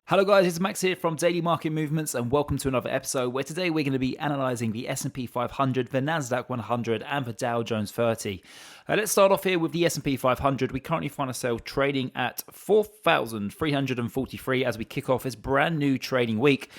Hello guys, it's Max here from Daily Market Movements and welcome to another episode where today we're going to be analysing the S&P500, the Nasdaq100 and the DowJones30. Let's start off here with the S&P 500. We currently find ourselves trading at 4,343 as we kick off this brand new trading week.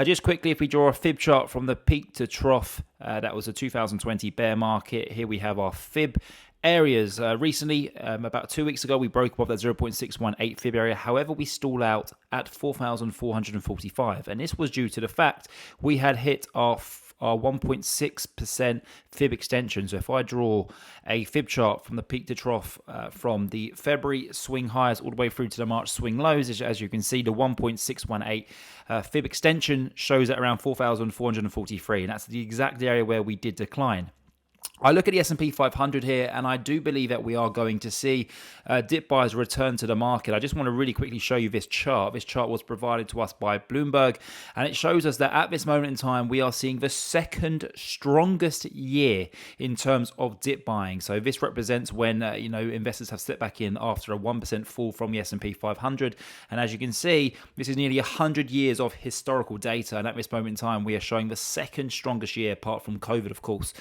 Just quickly, if we draw a fib chart from the peak to trough, that was a 2020 bear market. Here we have our fib areas. Recently, about 2 weeks ago, we broke above that 0.618 fib area. However, we stall out at 4,445. And this was due to the fact we had hit our 1.6% fib extension. So if I draw a fib chart from the peak to trough from the February swing highs all the way through to the March swing lows, as you can see, the 1.618 fib extension shows at around 4,443. And that's the exact area where we did decline. I look at the S&P 500 here, and I do believe that we are going to see dip buys return to the market. I just want to really quickly show you this chart. This chart was provided to us by Bloomberg, and it shows us that at this moment in time, we are seeing the second strongest year in terms of dip buying. So this represents when investors have stepped back in after a 1% fall from the S&P 500. And as you can see, this is nearly 100 years of historical data, and at this moment in time, we are showing the second strongest year, apart from COVID, of course.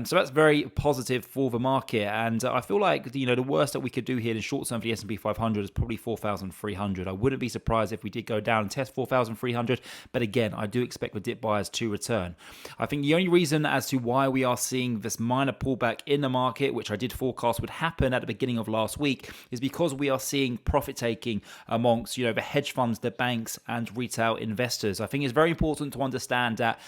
So that's very positive for the market, and I feel like the worst that we could do here in short term for the S&P 500 is probably 4,300. I wouldn't be surprised if we did go down and test 4,300, but again, I do expect the dip buyers to return. I think the only reason as to why we are seeing this minor pullback in the market, which I did forecast would happen at the beginning of last week, is because we are seeing profit taking amongst the hedge funds, the banks, and retail investors. I think it's very important to understand that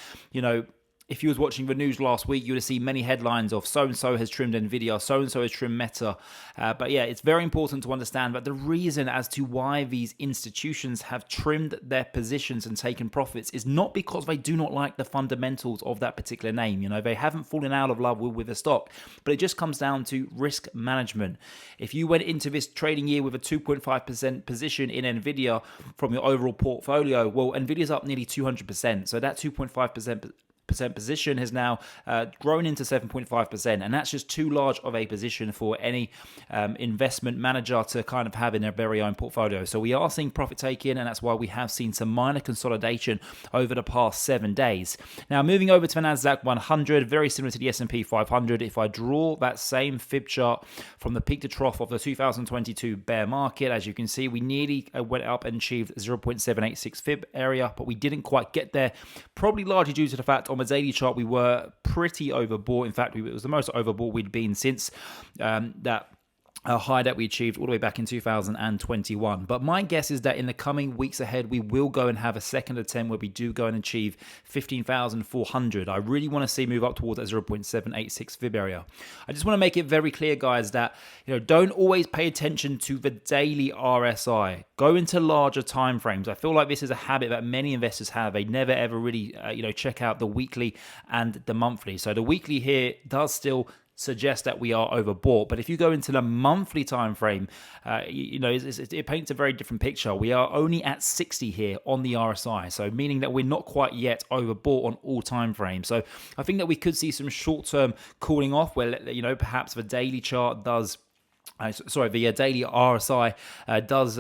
if you was watching the news last week, you would have seen many headlines of so-and-so has trimmed Nvidia, so-and-so has trimmed Meta. But yeah, it's very important to understand that the reason as to why these institutions have trimmed their positions and taken profits is not because they do not like the fundamentals of that particular name. They haven't fallen out of love with the stock, but it just comes down to risk management. If you went into this trading year with a 2.5% position in Nvidia from your overall portfolio, well, Nvidia's up nearly 200%. So that 2.5% position has now grown into 7.5%, and that's just too large of a position for any investment manager to kind of have in their very own portfolio. So we are seeing profit taking, and that's why we have seen some minor consolidation over the past 7 days. Now, moving over to the Nasdaq100, very similar to the S&P 500. If I draw that same fib chart from the peak to trough of the 2022 bear market, as you can see, we nearly went up and achieved 0.786 fib area, but we didn't quite get there, probably largely due to the fact on the daily chart we were pretty overbought. In fact, it was the most overbought we'd been since that high that we achieved all the way back in 2021. But my guess is that in the coming weeks ahead, we will go and have a second attempt where we do go and achieve 15,400. I really want to see move up towards that 0.786 fib area. I just want to make it very clear, guys, that don't always pay attention to the daily RSI. Go into larger time frames. I feel like this is a habit that many investors have. They never ever really check out the weekly and the monthly. So the weekly here does still suggest that we are overbought, but if you go into the monthly time frame, it paints a very different picture. We are only at 60 here on the RSI, so meaning that we're not quite yet overbought on all time frames. So I think that we could see some short-term cooling off where perhaps the daily chart does the daily RSI does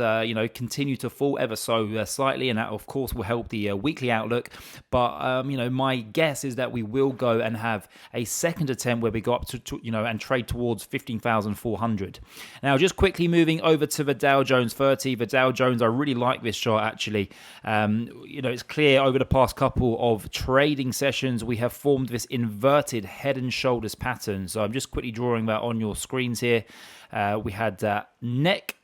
continue to fall ever so slightly, and that of course will help the weekly outlook. But my guess is that we will go and have a second attempt where we go up to and trade towards 15,400. Now, just quickly moving over to the DowJones30. The Dow Jones, I really like this chart actually. It's clear over the past couple of trading sessions we have formed this inverted head and shoulders pattern. So I'm just quickly drawing that on your screens here. We had that neck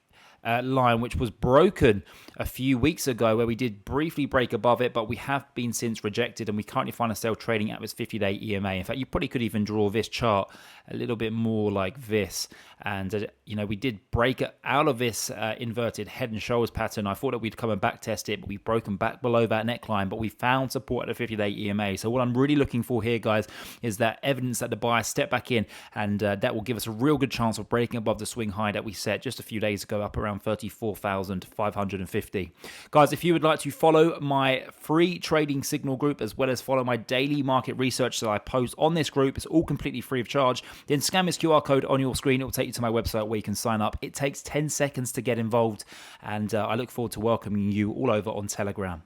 line, which was broken a few weeks ago, where we did briefly break above it, but we have been since rejected, and we currently find ourselves trading at this 50-day EMA. In fact, you probably could even draw this chart a little bit more like this. And, we did break out of this inverted head and shoulders pattern. I thought that we'd come and back test it, but we've broken back below that neckline, but we found support at a 50-day EMA. So what I'm really looking for here, guys, is that evidence that the buyer step back in, and that will give us a real good chance of breaking above the swing high that we set just a few days ago, up around 34,550. Guys, if you would like to follow my free trading signal group, as well as follow my daily market research that I post on this group, it's all completely free of charge. then scan this QR code on your screen. It will take you to my website where you can sign up. It takes 10 seconds to get involved, and I look forward to welcoming you all over on Telegram.